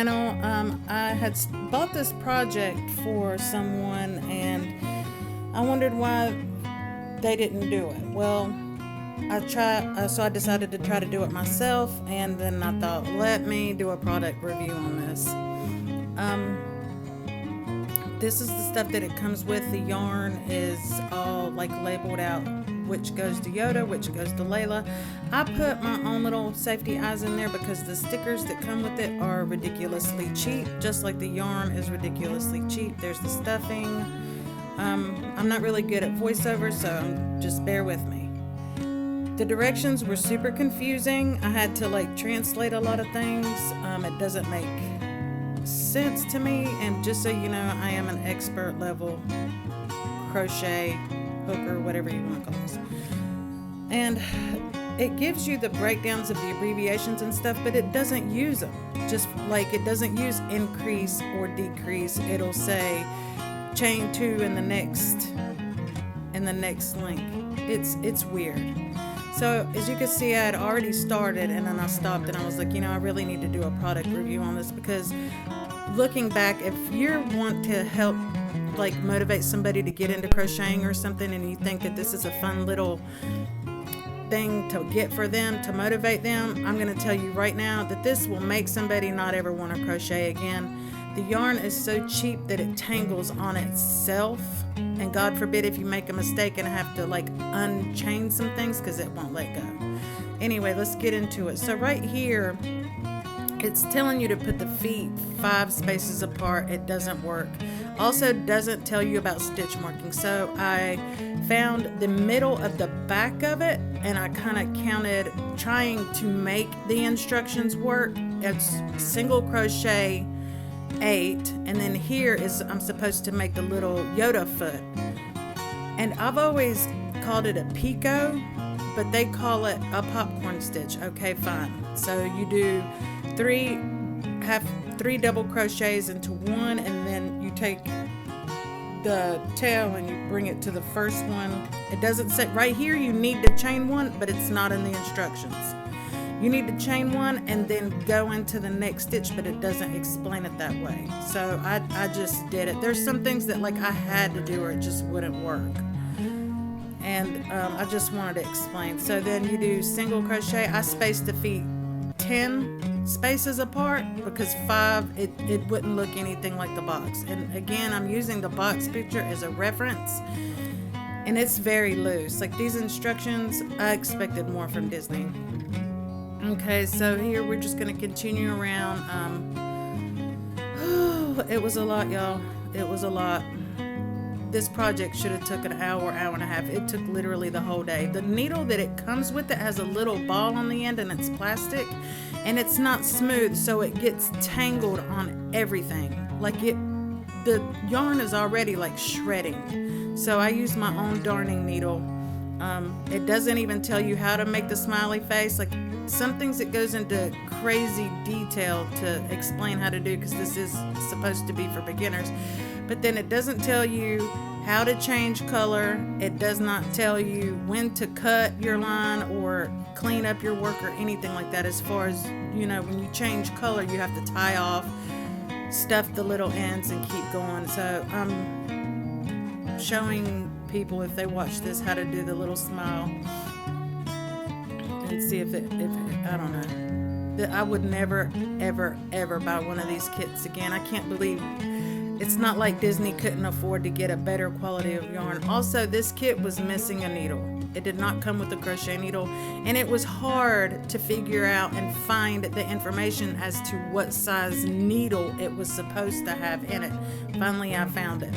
channel. I had bought this project for someone and I wondered why they didn't do it. Well, so I decided to try to do it myself, and then I thought, let me do a product review on this. This is the stuff that it comes with. The yarn is all like labeled out, which goes to Yoda, which goes to Layla. I put my own little safety eyes in there because the stickers that come with it are ridiculously cheap, just like the yarn is ridiculously cheap. There's the stuffing. I'm not really good at voiceover, so just bear with me. The directions were super confusing. I had to like translate a lot of things. It doesn't make sense to me, and just so you know, I am an expert level crochet hooker, whatever you want to call this, and it gives you the breakdowns of the abbreviations and stuff, but it doesn't use them. Just like it doesn't use increase or decrease. It'll say chain 2 in the next link. It's weird. So as you can see, I had already started and then I stopped and I was like, I really need to do a product review on this, because looking back, if you want to help like motivate somebody to get into crocheting or something, and you think that this is a fun little thing to get for them, to motivate them, I'm going to tell you right now that this will make somebody not ever want to crochet again. The yarn is so cheap that it tangles on itself, and God forbid if you make a mistake and have to like unchain some things, because it won't let go. Anyway, let's get into it. So right here, it's telling you to put the feet 5 spaces apart. It doesn't work. Also doesn't tell you about stitch marking. So I found the middle of the back of it and I kind of counted, trying to make the instructions work. It's single crochet 8, and then here is I'm supposed to make the little Yoda foot, and I've always called it a picot, but they call it a popcorn stitch. Okay, fine. So you do 3 double crochets into one, and then you take the tail and you bring it to the first one. It doesn't say right here you need to chain 1, but it's not in the instructions. You need to chain 1 and then go into the next stitch, but it doesn't explain it that way. So I just did it. There's some things that like I had to do or it just wouldn't work. And I just wanted to explain. So then you do single crochet. I spaced the feet 10 spaces apart because 5, it wouldn't look anything like the box. And again, I'm using the box picture as a reference. And it's very loose. Like these instructions, I expected more from Disney. Okay, so here we're just going to continue around. It was a lot, y'all. It was a lot. This project should have took an hour and a half. It took literally the whole day. The needle that it comes with, it has a little ball on the end and it's plastic and it's not smooth, so it gets tangled on everything. Like the yarn is already like shredding. So I used my own darning needle. It doesn't even tell you how to make the smiley face. Like some things it goes into crazy detail to explain how to do, because this is supposed to be for beginners. But then it doesn't tell you how to change color. It does not tell you when to cut your line or clean up your work or anything like that. As far as, when you change color, you have to tie off, stuff the little ends and keep going. So I'm showing people, if they watch this, how to do the little smile and see if it I don't know. I would never, ever, ever buy one of these kits again. I can't believe it's not like Disney couldn't afford to get a better quality of yarn. Also, this kit was missing a needle. It did not come with a crochet needle, and it was hard to figure out and find the information as to what size needle it was supposed to have in it. Finally, I found it.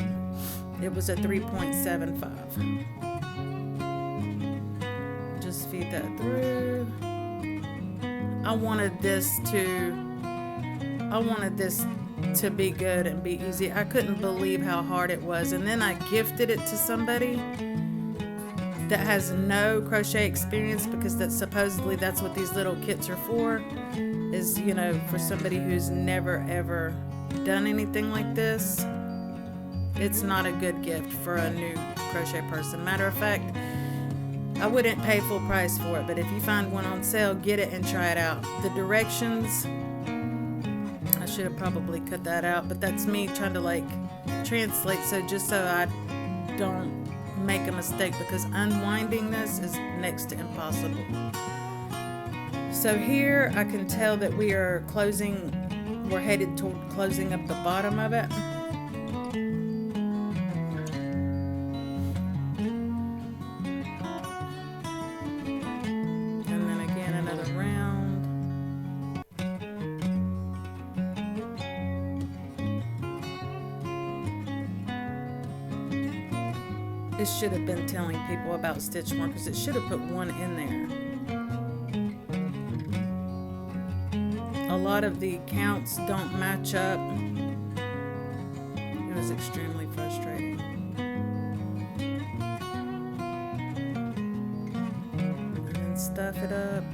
It was a 3.75. Just feed that through. I wanted this to be good and be easy. I couldn't believe how hard it was. And then I gifted it to somebody that has no crochet experience, because that's what these little kits are for, is, for somebody who's never ever done anything like this. It's not a good gift for a new crochet person. Matter of fact, I wouldn't pay full price for it, but if you find one on sale, get it and try it out. The directions, I should have probably cut that out, but that's me trying to like translate, so just so I don't make a mistake, because unwinding this is next to impossible. So here I can tell that we're headed toward closing up the bottom of it. And then again another round. It should have been telling people about stitch markers. It should have put one in there. A lot of the counts don't match up. It was extremely frustrating. And then stuff it up.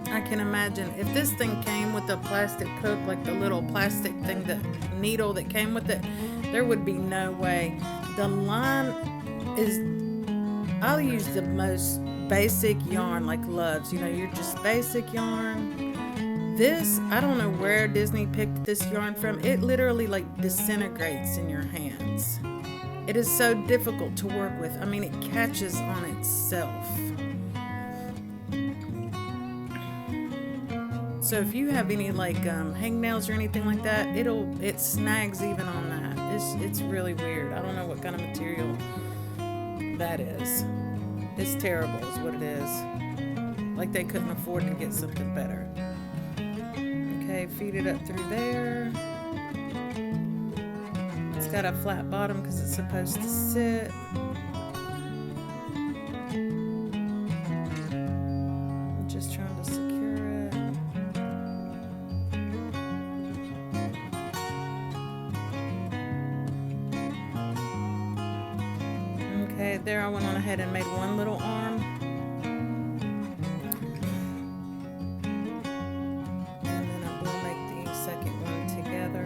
I can imagine if this thing came with a plastic hook, like the little plastic thing, the needle that came with it, there would be no way. The line is, I'll use the most basic yarn like Love's, you know, you're just basic yarn. This, I don't know where Disney picked this yarn from. It literally like disintegrates in your hands. It is so difficult to work with. I mean, it catches on itself. So if you have any like hangnails or anything like that, it snags even on that. It's really weird. I don't know what kind of material that is. It's terrible is what it is. Like they couldn't afford to get something better. Okay, feed it up through there. It's got a flat bottom because it's supposed to sit. I'm just trying to secure it. Okay, there I went on ahead and made one little arm. And then I will make the second one together.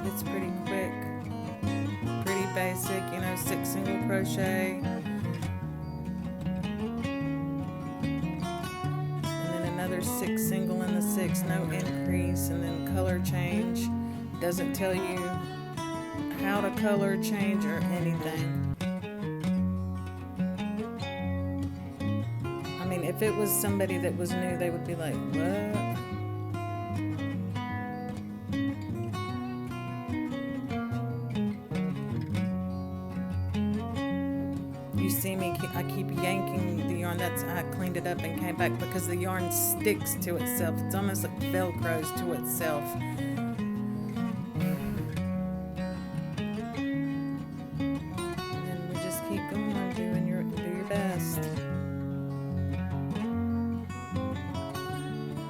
It's pretty quick, pretty basic, you know, 6 single crochet. And then another 6 single in the 6, no increase, and then color change. Doesn't tell you how to color change or anything. I mean, if it was somebody that was new, they would be like, what? You see me, I keep yanking the yarn. I cleaned it up and came back because the yarn sticks to itself. It's almost like Velcros to itself.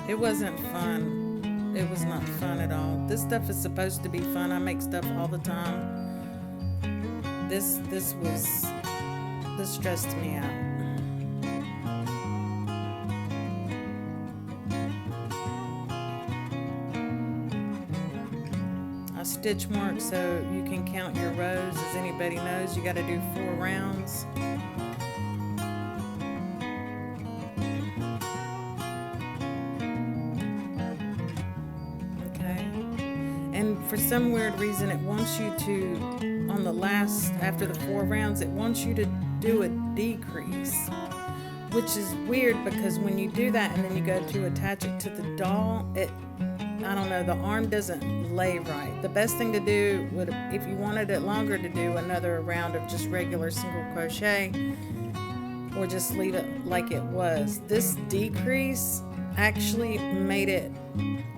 It wasn't fun. It was not fun at all. This stuff is supposed to be fun. I make stuff all the time. This stressed me out. I stitch mark so you can count your rows. As anybody knows, you got to do 4 rounds. And for some weird reason, it wants you to, on the last, after the 4 rounds, it wants you to do a decrease, which is weird because when you do that and then you go to attach it to the doll, I don't know, the arm doesn't lay right. The best thing to do would, if you wanted it longer, to do another round of just regular single crochet or just leave it like it was. This decrease actually made it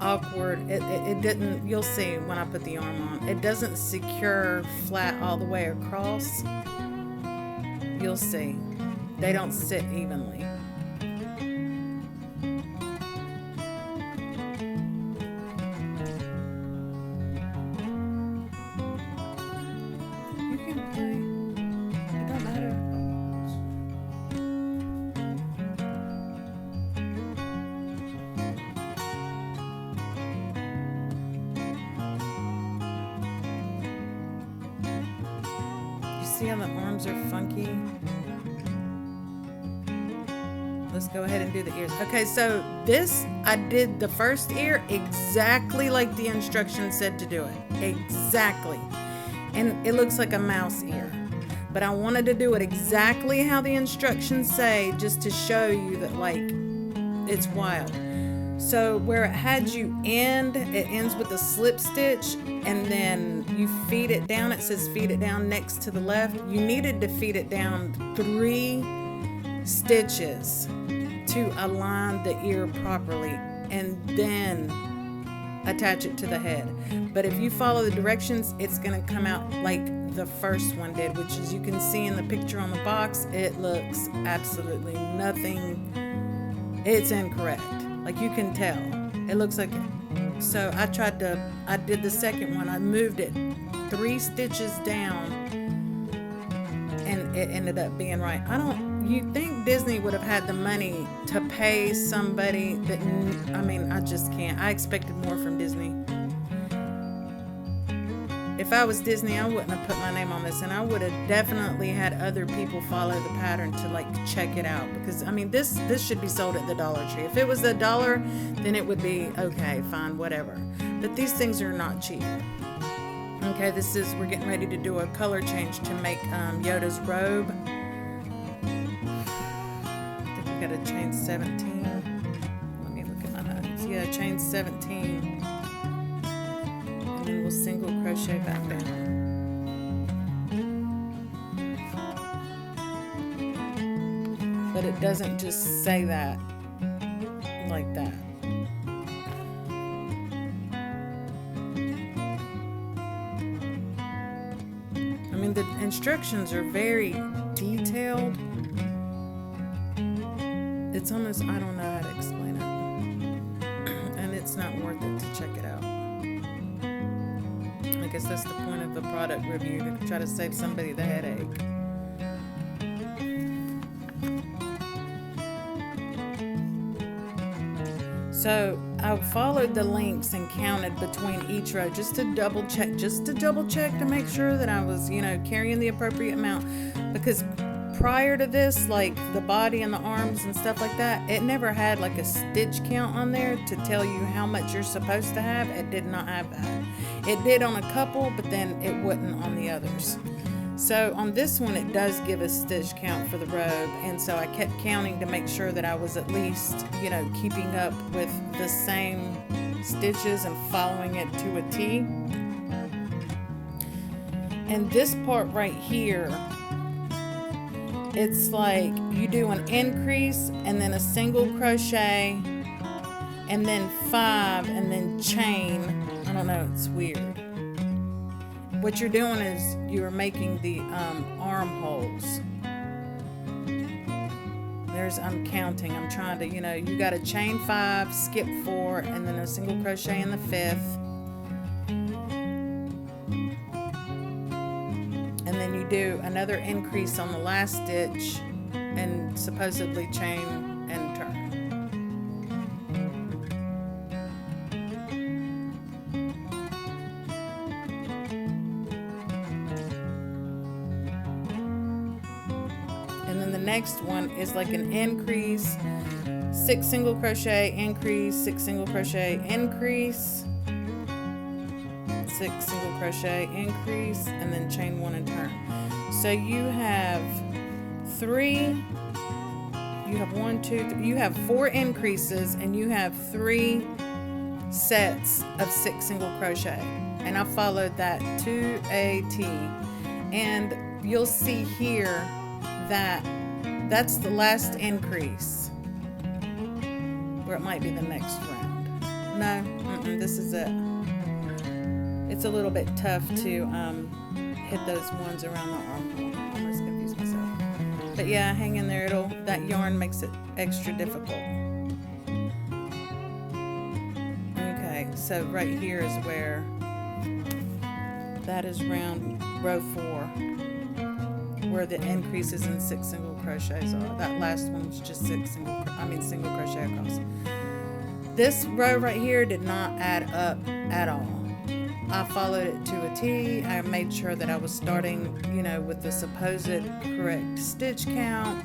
awkward. It didn't, you'll see when I put the arm on, it doesn't secure flat all the way across. You'll see. they don't sit evenly. You can play. It don't matter. See how the arms are funky? Let's go ahead and do the ears. Okay, so this, I did the first ear exactly like the instructions said to do it. Exactly. And it looks like a mouse ear. But I wanted to do it exactly how the instructions say, just to show you that, like, it's wild. So where it had you end, it ends with a slip stitch, and then you feed it down. It says feed it down next to the left. You needed to feed it down 3 stitches to align the ear properly, and then attach it to the head. But if you follow the directions, it's going to come out like the first one did, which, as you can see in the picture on the box, it looks absolutely nothing. It's incorrect. Like, you can tell. It looks like it. So I did the second one. I moved it 3 stitches down, and it ended up being right. You'd think Disney would have had the money to pay somebody that, I mean, I just can't. I expected more from Disney. If I was Disney, I wouldn't have put my name on this, and I would have definitely had other people follow the pattern to, like, check it out. Because, I mean, this should be sold at the Dollar Tree. If it was $1, then it would be okay, fine, whatever. But these things are not cheap. Okay, we're getting ready to do a color change to make Yoda's robe. I think we got to chain 17. Let me look at my notes. Yeah, chain 17. And then we'll single crochet back down. But it doesn't just say that like that. I mean, the instructions are very detailed. It's almost, I don't know how to explain it. And it's not worth it to check it out. I guess that's the point of the product review, to try to save somebody the headache. So I followed the links and counted between each row just to double check to make sure that I was, carrying the appropriate amount. Because prior to this, like the body and the arms and stuff like that, it never had like a stitch count on there to tell you how much you're supposed to have. It did not have that. It did on a couple, but then it wouldn't on the others. So on this one, it does give a stitch count for the robe, and so I kept counting to make sure that I was at least, keeping up with the same stitches and following it to a T. And this part right here, it's like you do an increase and then a single crochet and then 5 and then chain. I don't know, it's weird. What you're doing is you're making the armholes. I'm counting. I'm trying to, you got to chain 5, skip 4, and then a single crochet in the 5th. And then you do another increase on the last stitch and supposedly chain and turn. And then the next one is like an increase, 6 single crochet, increase, 6 single crochet, increase, 6 single crochet, increase, and then chain 1 and turn. So you have 3, you have 1, 2, 3, you have 4 increases, and you have 3 sets of 6 single crochet. And I followed that to a T. And you'll see here that that's the last increase, or it might be the next round. No, this is it. It's a little bit tough to hit those ones around the armhole. I almost confused myself. But yeah, hang in there. That yarn makes it extra difficult. Okay, so right here is where that is round row 4, where the increases in 6 single crochets are. That last one was just single crochet across. This row right here did not add up at all. I followed it to a T. I made sure that I was starting, with the supposed correct stitch count.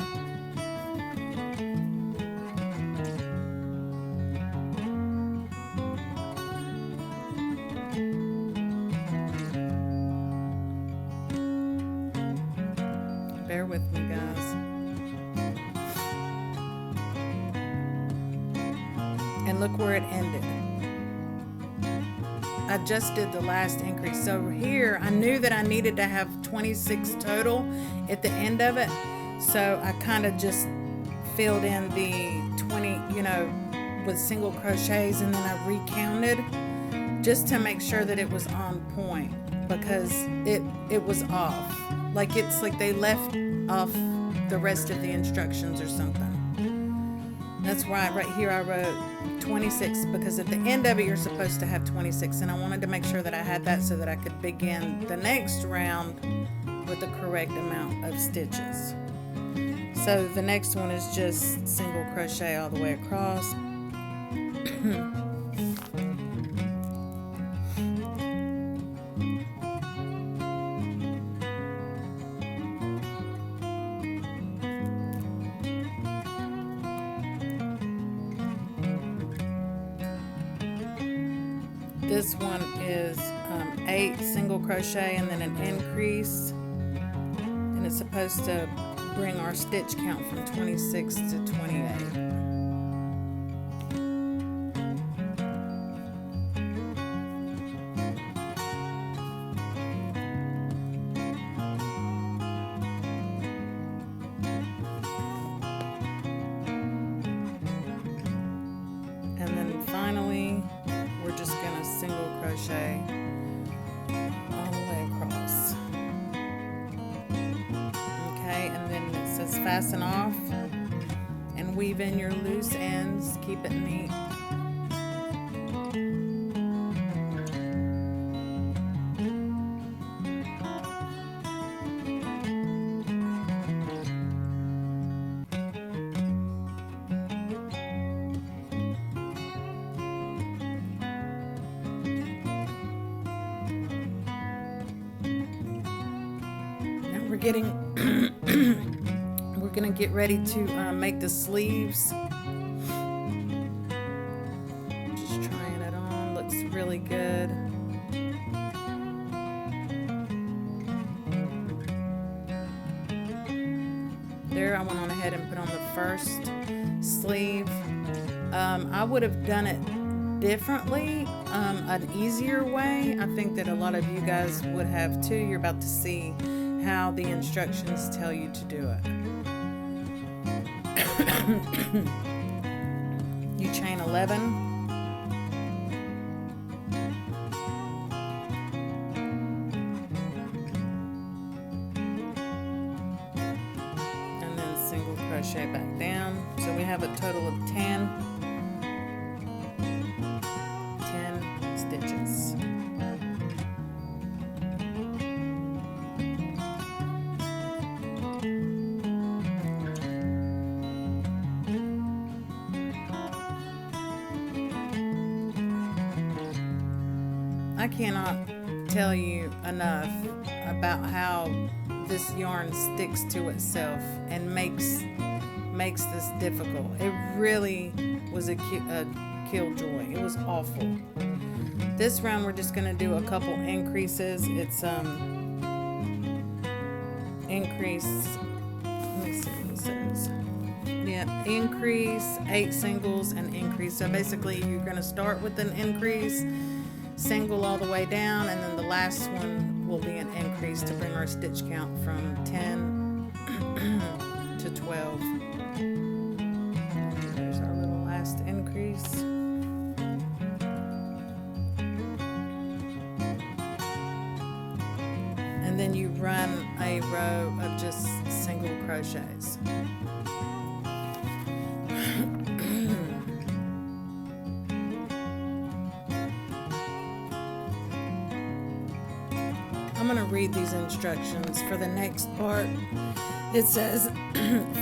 Bear with me, guys. And look where it ended. I just did the last increase. So here, I knew that I needed to have 26 total at the end of it. So I kind of just filled in the 20, with single crochets, and then I recounted just to make sure that it was on point, because it was off. It's like they left off the rest of the instructions or something. That's why right here I wrote 26, because at the end of it you're supposed to have 26, and I wanted to make sure that I had that so that I could begin the next round with the correct amount of stitches. So the next one is just single crochet all the way across. This one is 8 single crochet and then an increase, and it's supposed to bring our stitch count from 26 to 28. And then finally, we're just gonna single crochet all the way across. Okay, and then it says fasten off and weave in your loose ends. Keep it neat. We're gonna get ready to make the sleeves. Just trying it on, looks really good. There, I went on ahead and put on the first sleeve. I would have done it differently, an easier way. I think that a lot of you guys would have too. You're about to see how the instructions tell you to do it. You chain 11, and then single crochet back down. So we have a total of 10 stitches. I cannot tell you enough about how this yarn sticks to itself and makes this difficult. It really was a killjoy. It was awful. This round we're just going to do a couple increases. It's increase, let me see what it says. Yeah, increase, 8 singles and increase. So basically you're going to start with an increase, single all the way down, and then the last one will be an increase to bring our stitch count from 10 to 12. There's our little last increase. And and then you run a row of just single crochets. I'm going to read these instructions for the next part. It says,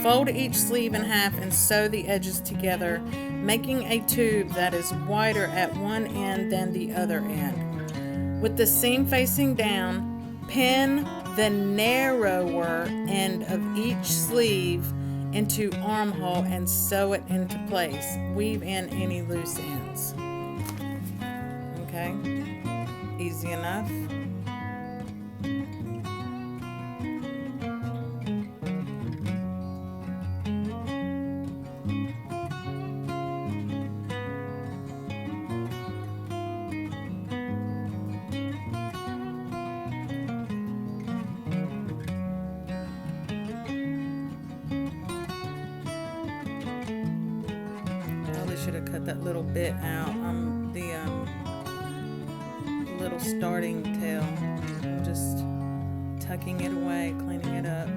fold each sleeve in half and sew the edges together, making a tube that is wider at one end than the other end. With the seam facing down, pin the narrower end of each sleeve into armhole and sew it into place. Weave in any loose ends. Okay, easy enough. Should have cut that little bit out on the little starting tail. I'm just tucking it away, cleaning it up,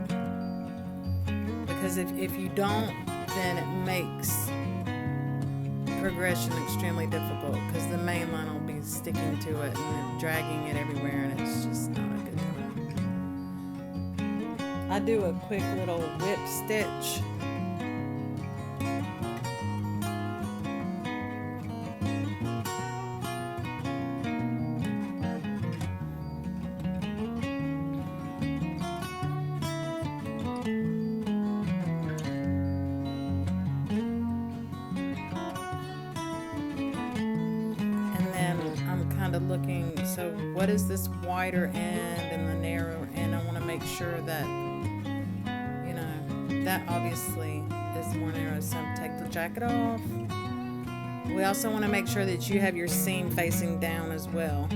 because if you don't, then it makes progression extremely difficult, because the main line will be sticking to it and then dragging it everywhere, and it's just not a good time. I do a quick little whip stitch. Looking, so what is this wider end and the narrow end? I want to make sure that, you know, that obviously is more narrow, so take the jacket off. We also want to make sure that you have your seam facing down as well.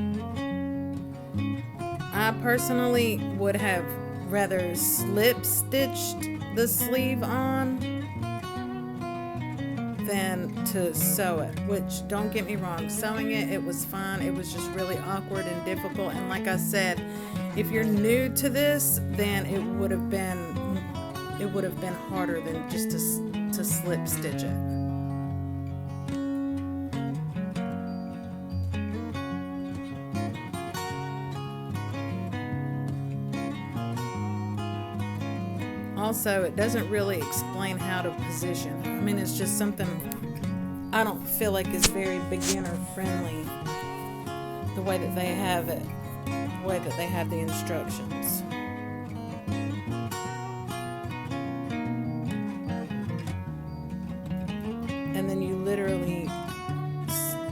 I personally would have rather slip stitched the sleeve on than to sew it, which, don't get me wrong, sewing it was fine. It was just really awkward and difficult, and like I said, if you're new to this, then it would have been harder than just to slip stitch it. Also, it doesn't really explain how to position. I mean, it's just something I don't feel like is very beginner friendly, the way that they have it, the way that they have the instructions. And then you literally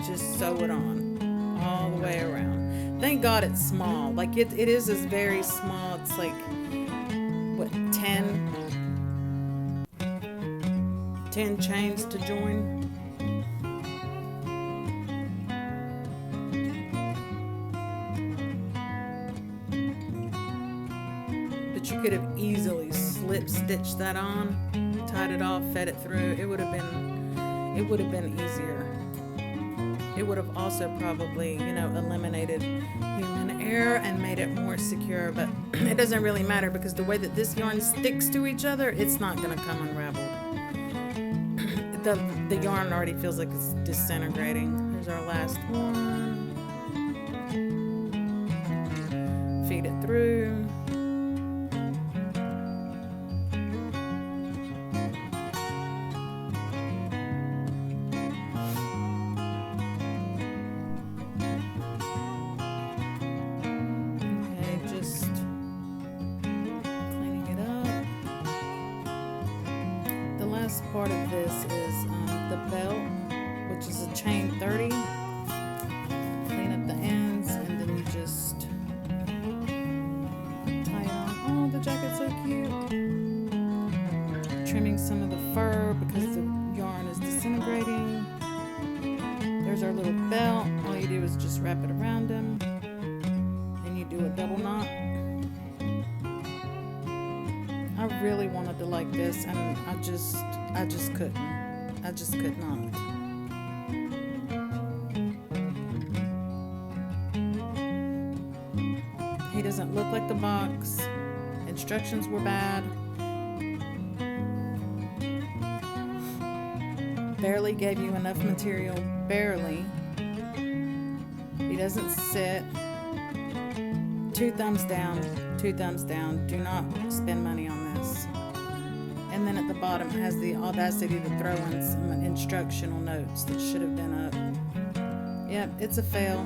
just sew it on all the way around. Thank God it's small. Like it is very small. It's like, what, 10 chains to join. But you could have easily slip stitched that on, tied it off, fed it through. It would have been easier. It would have also probably, eliminated human error and made it more secure, but it doesn't really matter because the way that this yarn sticks to each other, it's not going to come unraveled. The yarn already feels like it's disintegrating. Here's our last one. Feed it through. Part of this is the belt, which is a chain 30. Clean up the ends and then you just tie it on. Oh, the jacket's so cute. Trimming some of the fur because the yarn is disintegrating. There's our little belt. All you do is just wrap it around him and you do a double knot. I really wanted to like this, and I just couldn't. I just could not. He doesn't look like the box. Instructions were bad. Barely gave you enough material. Barely. He doesn't sit. 2 thumbs down. 2 thumbs down. Do not spend money on this. And then at the bottom it has the audacity to throw in some instructional notes that should have been up. Yep, it's a fail.